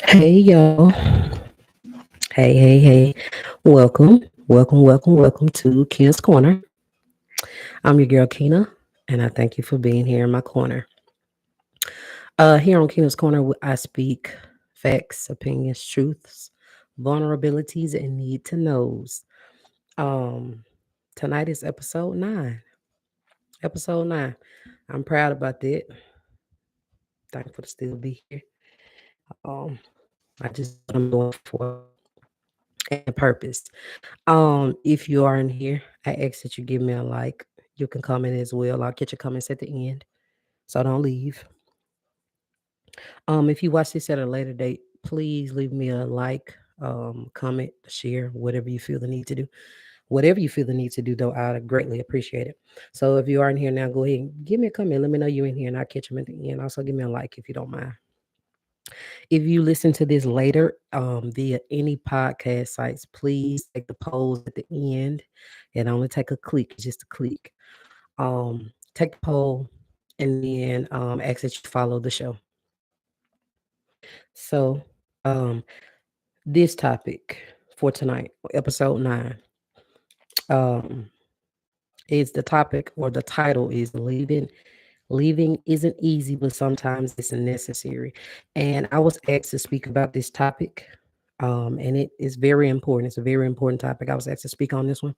Hey y'all. Hey. Welcome to Kina's Corner. I'm your girl Kina, and I thank you for being here in my corner. Here on Kina's Corner, I speak facts, opinions, truths, vulnerabilities, and need to knows. Um, Tonight is episode 9. Episode 9. I'm proud about that. Thankful to still be here. Um, I just know what I'm doing for and purpose. If you are in here, I ask that you give me a like. You can comment as well. I'll get your comments at the end. So don't leave. If you watch this at a later date, please leave me a like, comment, share, whatever you feel the need to do. Whatever you feel the need to do, though, I greatly appreciate it. So if you are in here now, go ahead and give me a comment. Let me know you're in here and I'll catch them at the end. Also, give me a like if you don't mind. If you listen to this later via any podcast sites, please take the polls at the end. It only take a click, just a click. Take the poll and then ask that you follow the show. So, um, this topic for tonight, episode 9, um, is the topic or the title is leaving. Leaving isn't easy, but sometimes it's necessary. And I was asked to speak about this topic, and it is very important. It's a very important topic. I was asked to speak on this one.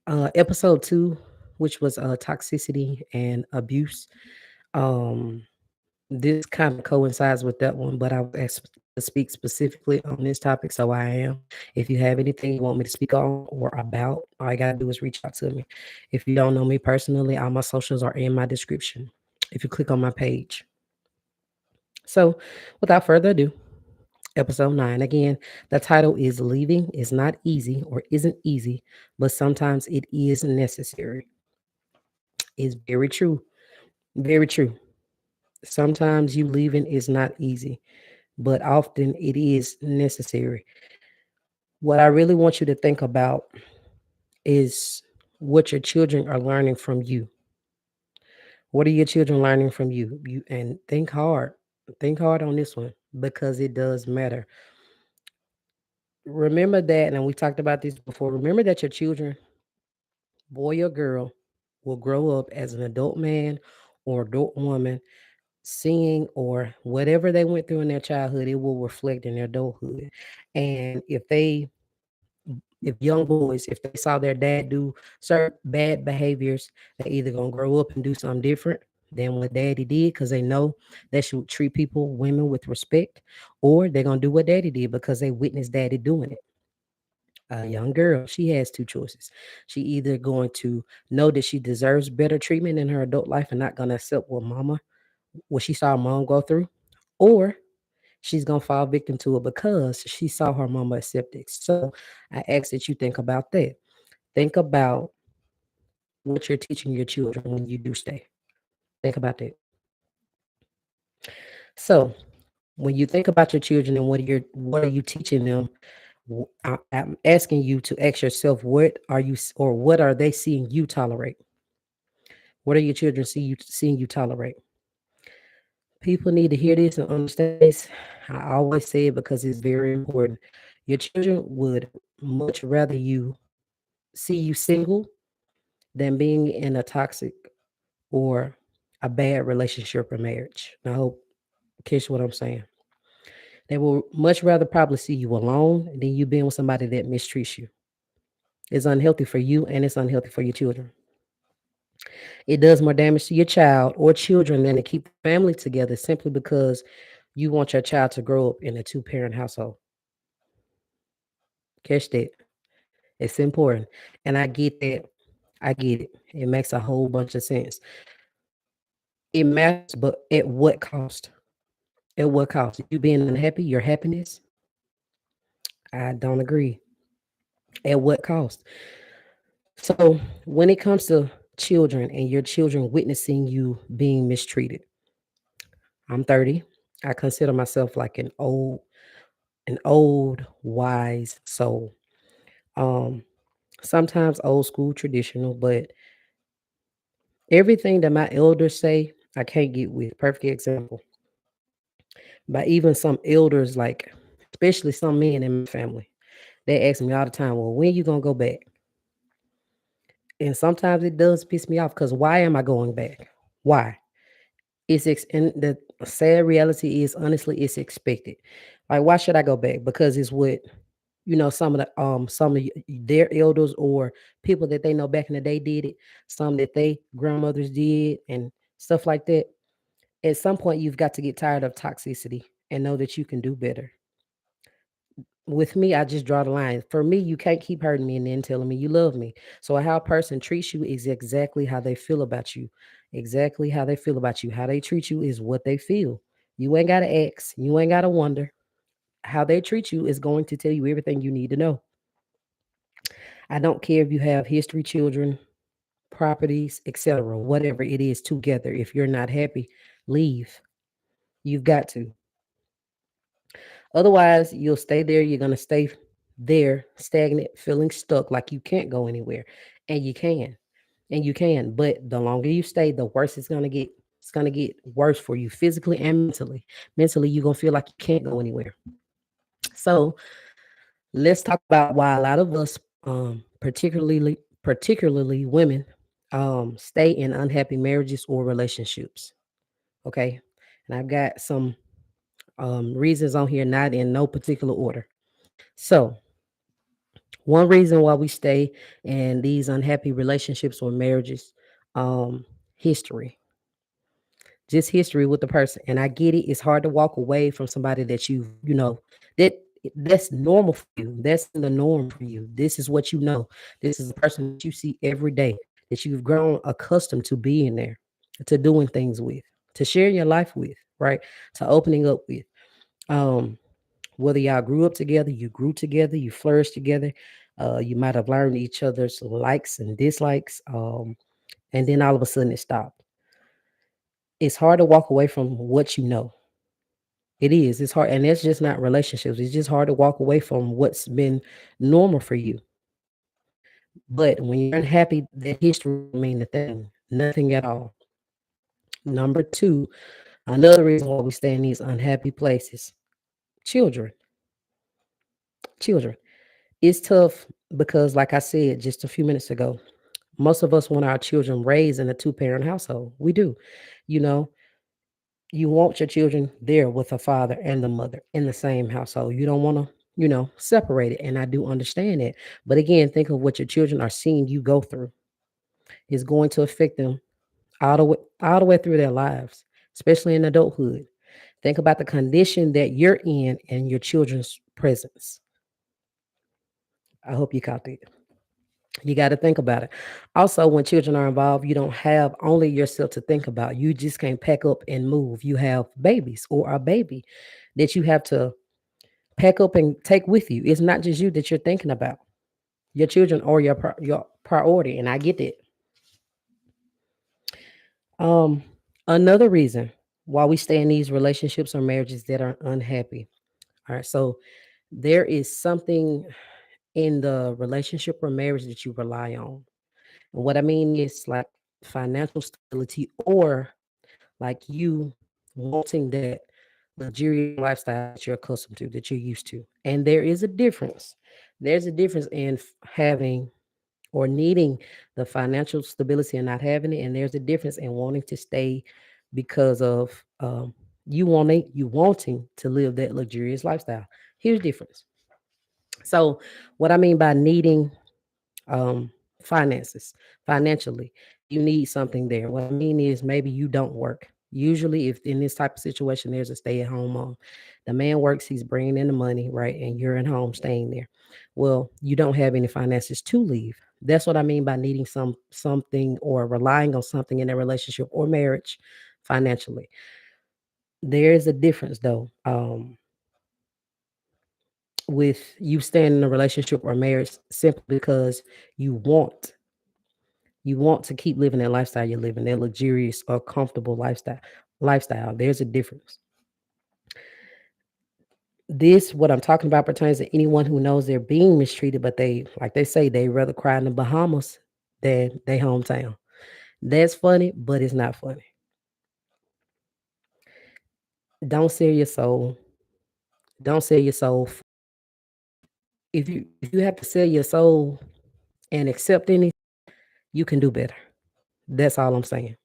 Episode 2, which was toxicity and abuse. Um, this kind of coincides with that one, but I was asked to speak specifically on this topic, so I am. If you have anything you want me to speak on or about, all you gotta do is reach out to me. If you don't know me personally, all my socials are in my description. If you click on my page. So, without further ado, episode 9. Again, the title is Leaving is Not Easy or Isn't Easy, but sometimes it is necessary. It's very true. Very true. Sometimes you leaving is not easy, but often it is necessary. What I really want you to think about is what your children are learning from you. What are your children learning from you? You and think hard. Think hard on this one because it does matter. Remember that, and we talked about this before. Remember that your children, boy or girl, will grow up as an adult man or adult woman, seeing or whatever they went through in their childhood, it will reflect in their adulthood. And if young boys, if they saw their dad do certain bad behaviors, they either gonna grow up and do something different than what daddy did because they know they should treat people, women with respect, or they're gonna do what daddy did because they witnessed daddy doing it. A young girl, she has two choices. She either going to know that she deserves better treatment in her adult life and not gonna accept what she saw mom go through, or she's gonna fall victim to it because she saw her mama accept it. So I ask that you think about that. Think about what you're teaching your children when you do stay. Think about that. So when you think about your children and what are you teaching them? I'm asking you to ask yourself, what are they seeing you tolerate? What are your children seeing you tolerate? People need to hear this and understand this. I always say it because it's very important. Your children would much rather you see you single than being in a toxic or a bad relationship or marriage. I hope you catch what I'm saying. They will much rather probably see you alone than you being with somebody that mistreats you. It's unhealthy for you and it's unhealthy for your children. It does more damage to your child or children than to keep the family together simply because you want your child to grow up in a two-parent household. Catch that. It's important. And I get that. I get it. It makes a whole bunch of sense. It matters, but at what cost? At what cost? You being unhappy, your happiness? I don't agree. At what cost? So, when it comes to children and your children witnessing you being mistreated, I'm 30. I consider myself like an old wise soul. Um, Sometimes old school traditional, but everything that my elders say, I can't get with. Perfect example. By even some elders, like especially some men in my family, they ask me all the time, "Well, when you gonna go back?" And sometimes it does piss me off because why am I going back? Why? And the sad reality is honestly it's expected. Like why should I go back? Because it's what some of their elders or people that they know back in the day did it, some that they grandmothers did and stuff like that. At some point you've got to get tired of toxicity and know that you can do better. With me, I just draw the line. For me, you can't keep hurting me and then telling me you love me. So how a person treats you is exactly how they feel about you. Exactly how they feel about you. How they treat you is what they feel. You ain't gotta ask. You ain't gotta wonder. How they treat you is going to tell you everything you need to know. I don't care if you have history, children, properties, etc., whatever it is together. If you're not happy, leave. You've got to. Otherwise, you'll stay there. You're going to stay there, stagnant, feeling stuck, like you can't go anywhere. And you can. And you can. But the longer you stay, the worse it's going to get. It's going to get worse for you physically and mentally. Mentally, you're going to feel like you can't go anywhere. So let's talk about why a lot of us, particularly women, stay in unhappy marriages or relationships. Okay. And I've got some reasons on here, not in no particular order. So, one reason why we stay in these unhappy relationships or marriages, um, history, just history with the person. And I get it; it's hard to walk away from somebody that that that's normal for you. That's the norm for you. This is what you know. This is a person that you see every day that you've grown accustomed to being there, to doing things with, to sharing your life with, right? To opening up with. Um, Whether y'all grew up together, you grew together, you flourished together, you might have learned each other's likes and dislikes, and then all of a sudden it stopped. It's hard to walk away from what you know. It is. It's hard, and it's just not relationships. It's just hard to walk away from what's been normal for you. But when you're unhappy, that history don't mean a thing, nothing at all. Number two, another reason why we stay in these unhappy places: children. Children. It's tough because, like I said just a few minutes ago, most of us want our children raised in a two-parent household. We do. You know, you want your children there with a father and the mother in the same household. You don't want to, separate it. And I do understand that. But again, think of what your children are seeing you go through. It's going to affect them all the way through their lives, especially in adulthood. Think about the condition that you're in your children's presence. I hope you caught that. You got to think about it. Also, when children are involved, you don't have only yourself to think about. You just can't pack up and move. You have babies or a baby that you have to pack up and take with you. It's not just you that you're thinking about. Your children are your priority, and I get that. Um, Another reason why we stay in these relationships or marriages that are unhappy. All right, so there is something in the relationship or marriage that you rely on. And what I mean is like financial stability or like you wanting that luxurious lifestyle that you're accustomed to, that you're used to. And there is a difference. There's a difference in having or needing the financial stability and not having it. And there's a difference in wanting to stay because of you wanting to live that luxurious lifestyle. Here's the difference. So what I mean by needing um finances financially, you need something there. What I mean is maybe you don't work. Usually if in this type of situation there's a stay-at-home mom, the man works, he's bringing in the money, right, and you're at home staying there. Well, you don't have any finances to leave. That's what I mean by needing something or relying on something in a relationship or marriage financially. There is a difference though. With you staying in a relationship or marriage simply because you want you want to keep living that lifestyle you're living, that luxurious or comfortable lifestyle. There's a difference. This what I'm talking about pertains to anyone who knows they're being mistreated, but they like they say they rather cry in the Bahamas than they hometown. That's funny, but it's not funny. Don't sell your soul. Don't sell your soul. If you have to sell your soul and accept any, you can do better. That's all I'm saying.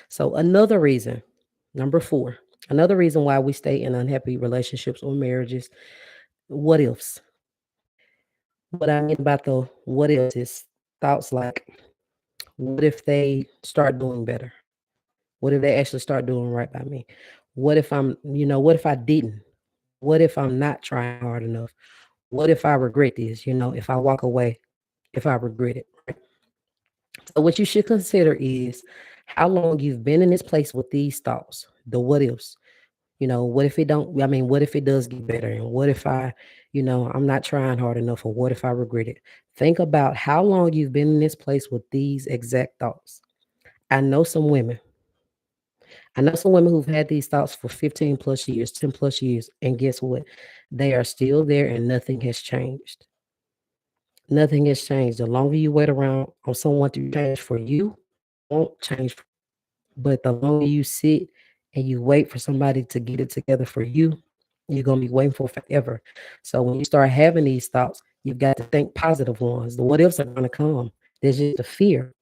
So another reason, number four, another reason why we stay in unhappy relationships or marriages, what ifs. What I mean about the what ifs is thoughts like, what if they start doing better? What if they actually start doing right by me? What if what if I didn't? What if I'm not trying hard enough? What if I regret this? If I walk away, if I regret it. Right? So what you should consider is how long you've been in this place with these thoughts, the what ifs. What if it don't, I mean, what if it does get better? And what if I'm not trying hard enough? Or what if I regret it? Think about how long you've been in this place with these exact thoughts. I know some women. I know some women who've had these thoughts for 15 plus years, 10 plus years. And guess what? They are still there and nothing has changed. Nothing has changed. The longer you wait around on someone to change for you, won't change. But the longer you sit and you wait for somebody to get it together for you, you're gonna be waiting for forever. So when you start having these thoughts, you've got to think positive ones. The what ifs are gonna come. There's just a fear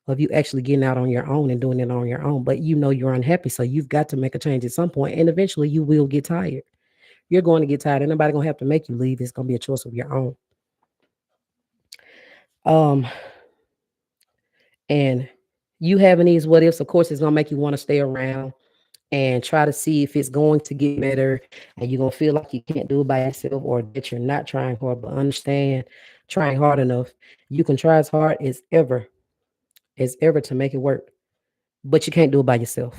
of you actually getting out on your own and doing it on your own. But you're unhappy, so you've got to make a change at some point, and eventually you will get tired. You're going to get tired. Ain't nobody gonna have to make you leave. It's gonna be a choice of your own. Um, and you having these what ifs, of course, is gonna make you want to stay around and try to see if it's going to get better, and you're gonna feel like you can't do it by yourself or that you're not trying hard, but understand trying hard enough. You can try as ever to make it work, but you can't do it by yourself.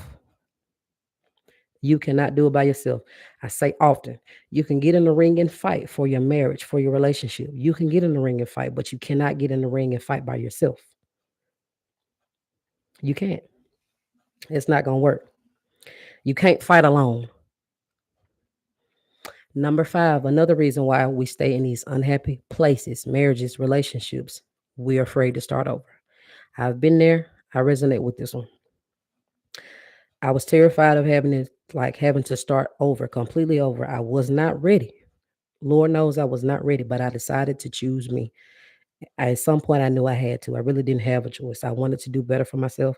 You cannot do it by yourself. I say often, you can get in the ring and fight for your marriage, for your relationship. You can get in the ring and fight, but you cannot get in the ring and fight by yourself. You can't. It's not gonna work. You can't fight alone. Number five, another reason why we stay in these unhappy places, marriages, relationships, we're afraid to start over. I've been there. I resonate with this one. I was terrified of having to start over, completely over. I was not ready. Lord knows I was not ready, but I decided to choose me. At some point, I knew I had to. I really didn't have a choice. I wanted to do better for myself.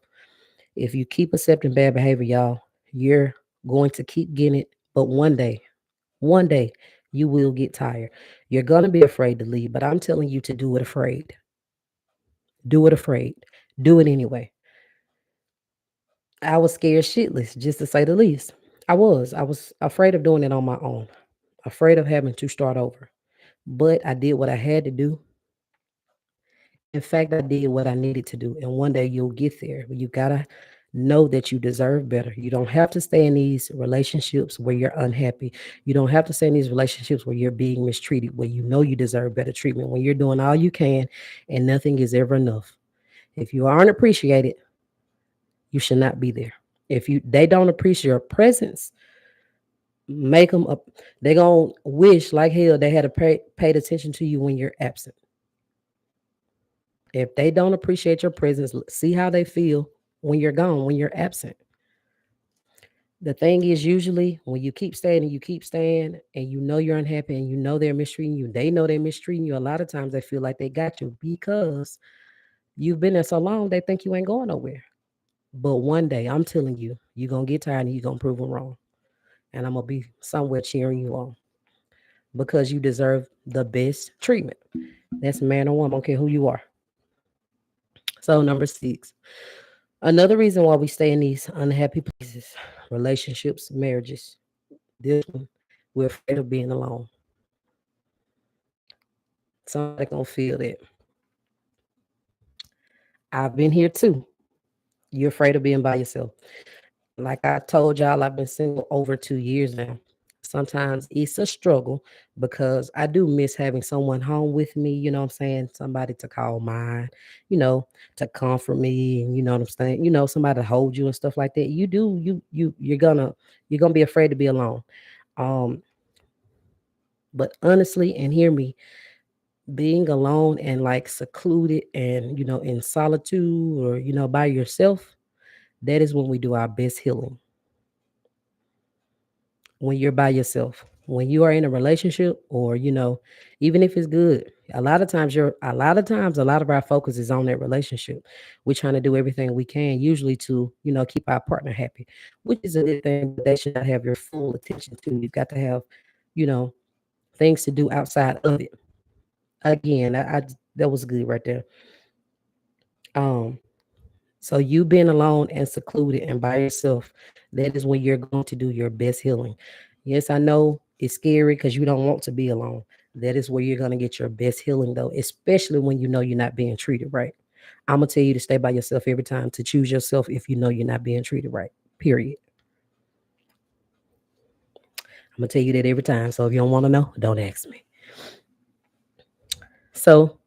If you keep accepting bad behavior, y'all, you're going to keep getting it. But one day, you will get tired. You're going to be afraid to leave, but I'm telling you to do it afraid. Do it afraid. Do it anyway. I was scared shitless, just to say the least. I was afraid of doing it on my own, afraid of having to start over. But I did what I had to do. In fact, I did what I needed to do. And one day you'll get there. But you gotta know that you deserve better. You don't have to stay in these relationships where you're unhappy. You don't have to stay in these relationships where you're being mistreated, where you know you deserve better treatment, when you're doing all you can and nothing is ever enough. If you aren't appreciated, you should not be there. If they don't appreciate your presence, make them up. They gonna wish like hell they had paid attention to you when you're absent. If they don't appreciate your presence, see how they feel when you're gone, when you're absent. The thing is, usually when you keep staying and you keep staying and you know you're unhappy and you know they're mistreating you, they know they're mistreating you. A lot of times they feel like they got you because you've been there so long, they think you ain't going nowhere. But one day, I'm telling you, you're going to get tired and you're going to prove them wrong. And I'm going to be somewhere cheering you on because you deserve the best treatment. That's a man or woman, I don't care who you are. So, number six, another reason why we stay in these unhappy places, relationships, marriages, this one, we're afraid of being alone. Somebody gonna feel that. I've been here too. You're afraid of being by yourself. Like I told y'all, I've been single over 2 years now. Sometimes it's a struggle because I do miss having someone home with me, you know what I'm saying? Somebody to call mine, you know, to comfort me, and you know what I'm saying? Somebody to hold you and stuff like that. You do, you're gonna be afraid to be alone. Um, but honestly, and hear me, being alone and like secluded and in solitude or by yourself, that is when we do our best healing. When you're by yourself, when you are in a relationship, or even if it's good, a lot of our focus is on that relationship. We're trying to do everything we can, usually to keep our partner happy, which is a good thing, but they should not have your full attention too. You've got to have you know things to do outside of it. Again, that was good right there. um So you being alone and secluded and by yourself, that is when you're going to do your best healing. Yes, I know it's scary because you don't want to be alone. That is where you're going to get your best healing, though, especially when you know you're not being treated right. I'm going to tell you to stay by yourself every time, to choose yourself if you know you're not being treated right, period. I'm going to tell you that every time. So if you don't want to know, don't ask me. So,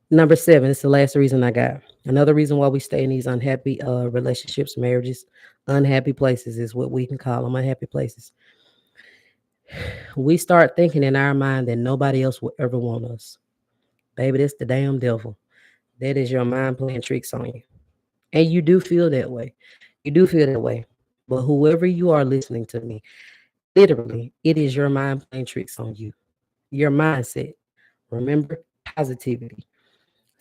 number seven, it's the last reason I got. Another reason why we stay in these unhappy relationships, marriages, unhappy places is what we can call them, unhappy places. We start thinking in our mind that nobody else will ever want us. Baby, that's the damn devil. That is your mind playing tricks on you. And you do feel that way. You do feel that way. But whoever you are listening to me, literally, it is your mind playing tricks on you. Your mindset. Remember, positivity.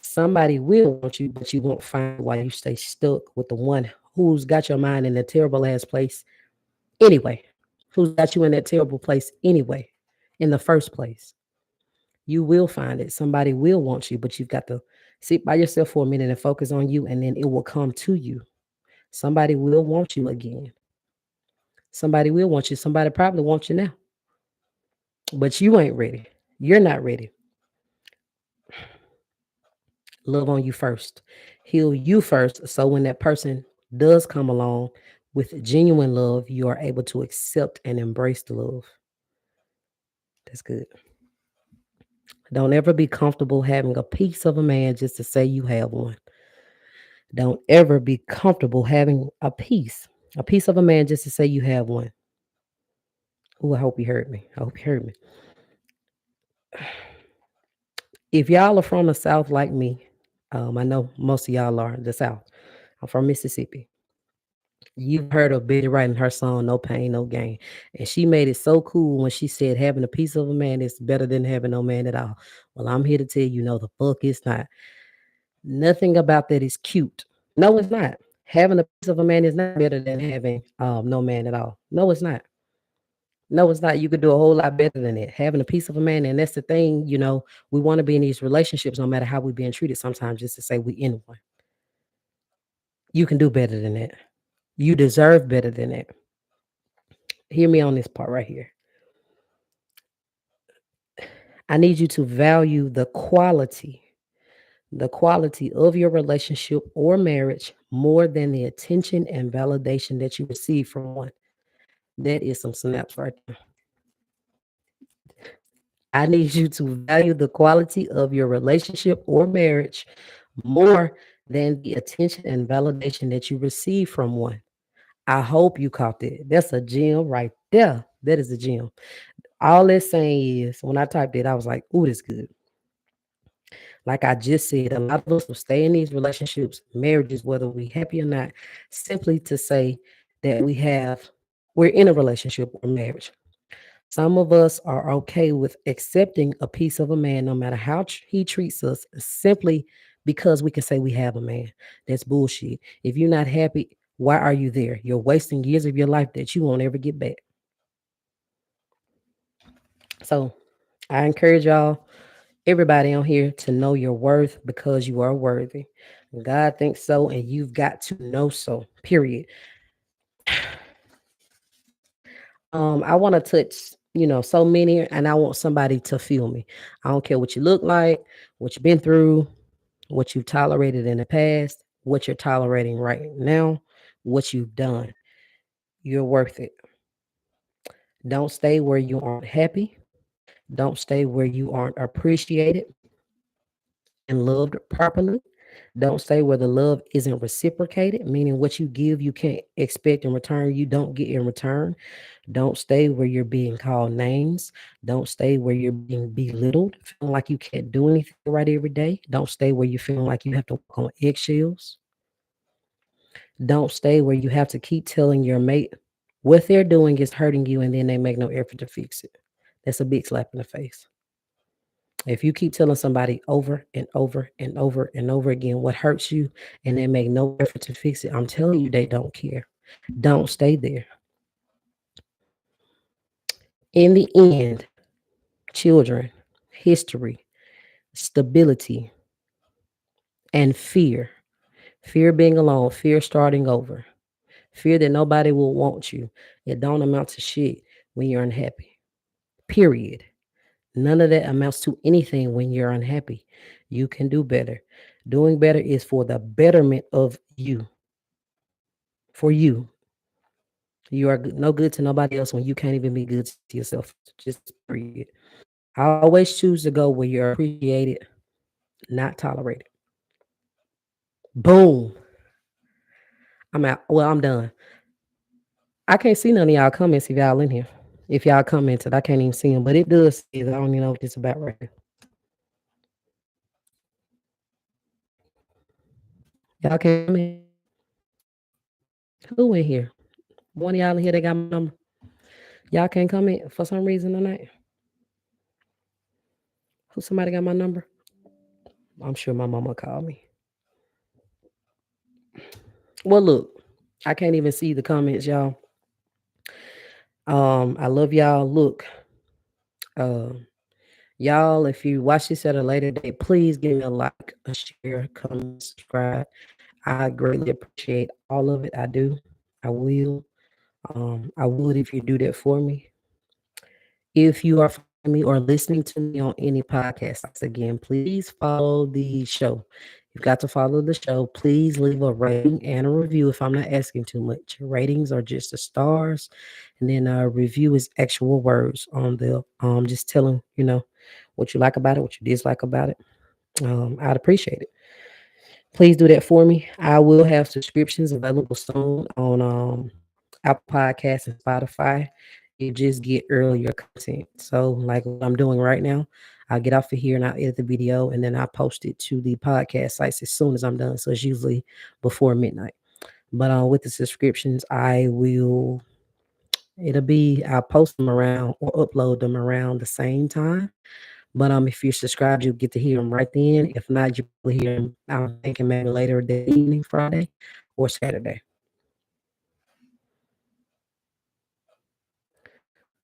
Somebody will want you, but you won't find it while you stay stuck with the one who's got your mind in a terrible ass place anyway. Who's got you in that terrible place anyway, in the first place. You will find it. Somebody will want you, but you've got to sit by yourself for a minute and focus on you, and then it will come to you. Somebody will want you again. Somebody will want you. Somebody probably wants you now, but you ain't ready. You're not ready. Love on you first. Heal you first. So when that person does come along with genuine love, you are able to accept and embrace the love. That's good. Don't ever be comfortable having a piece of a man just to say you have one. Don't ever be comfortable having a piece of a man just to say you have one. Oh, I hope you heard me. I hope you heard me. If y'all are from the South like me, I know most of y'all are the South. I'm from Mississippi. You've heard of Betty writing her song "No Pain, No Gain," and she made it so cool when she said, "Having a piece of a man is better than having no man at all." Well, I'm here to tell you, no, the fuck is not. Nothing about that is cute. No, it's not. Having a piece of a man is not better than having no man at all. No, it's not. No, it's not. You could do a whole lot better than that. Having a piece of a man, and that's the thing. We want to be in these relationships, no matter how we're being treated. Sometimes just to say we in one, you can do better than that. You deserve better than that. Hear me on this part right here. I need you to value the quality of your relationship or marriage more than the attention and validation that you receive from one. That is some snaps right there. I need you to value the quality of your relationship or marriage more than the attention and validation that you receive from one. I hope you caught that. That's a gem right there. That is a gem. All that's saying is when I typed it, I was like, ooh, that's good. Like I just said, a lot of us will stay in these relationships, marriages, whether we happy or not, simply to say that we're in a relationship or marriage. Some of us are okay with accepting a piece of a man, no matter how he treats us, simply because we can say we have a man. That's bullshit. If you're not happy, why are you there? You're wasting years of your life that you won't ever get back. So I encourage y'all, everybody on here, to know your worth because you are worthy. God thinks so, and you've got to know so. Period. I want to touch, so many, and I want somebody to feel me. I don't care what you look like, what you've been through, what you've tolerated in the past, what you're tolerating right now, what you've done. You're worth it. Don't stay where you aren't happy. Don't stay where you aren't appreciated and loved properly. Don't stay where the love isn't reciprocated, meaning what you give, you can't expect in return, you don't get in return. Don't stay where you're being called names. Don't stay where you're being belittled, feeling like you can't do anything right every day. Don't stay where you're feeling like you have to walk on eggshells. Don't stay where you have to keep telling your mate what they're doing is hurting you and then they make no effort to fix it. That's a big slap in the face. If you keep telling somebody over and over and over and over again what hurts you and they make no effort to fix it, I'm telling you they don't care. Don't stay there. In the end, children, history, stability, and fear. Fear being alone, fear starting over, fear that nobody will want you. It don't amount to shit when you're unhappy. Period. None of that amounts to anything when you're unhappy. You can do better. Doing better is for the betterment of you. For you. You are no good to nobody else when you can't even be good to yourself. Just period. I always choose to go where you're appreciated, not tolerated. Boom. I'm out. Well, I'm done. I can't see none of y'all comments if y'all in here. If y'all commented, I can't even see them, but it does say I don't even know what it's about right here. Y'all can't comment. Who in here? One of y'all in here that got my number. Y'all can't comment for some reason tonight. Who somebody got my number? I'm sure my mama called me. Well, look, I can't even see the comments, y'all. I love y'all. Look, um, y'all, if you watch this at a later date, please give me a like, a share, comment, subscribe. I greatly appreciate all of it. I do. I will. I would if you do that for me. If you are following me or listening to me on any podcast sites, again, please follow the show. You've got to follow the show. Please leave a rating and a review if I'm not asking too much. Ratings are just the stars, and then a review is actual words on the just telling what you like about it, what you dislike about it. I'd appreciate it. Please do that for me. I will have subscriptions available soon on Apple Podcasts and Spotify. You just get earlier content. So, like what I'm doing right now, I'll get off of here and I'll edit the video and then I'll post it to the podcast sites as soon as I'm done. So, it's usually before midnight. But with the subscriptions, I'll post them around or upload them around the same time. But if you're subscribed, you'll get to hear them right then. If not, you will hear them, I'm thinking maybe later that evening, Friday or Saturday.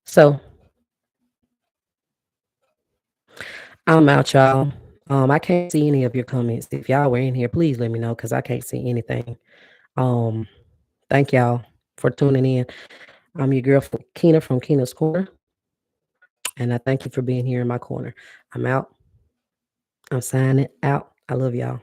So I'm out, y'all. I can't see any of your comments. If y'all were in here, please let me know because I can't see anything. Um, Thank y'all for tuning in. I'm your girl Keena from Keena's Corner, and I thank you for being here in my corner. I'm out. I'm signing out. I love y'all.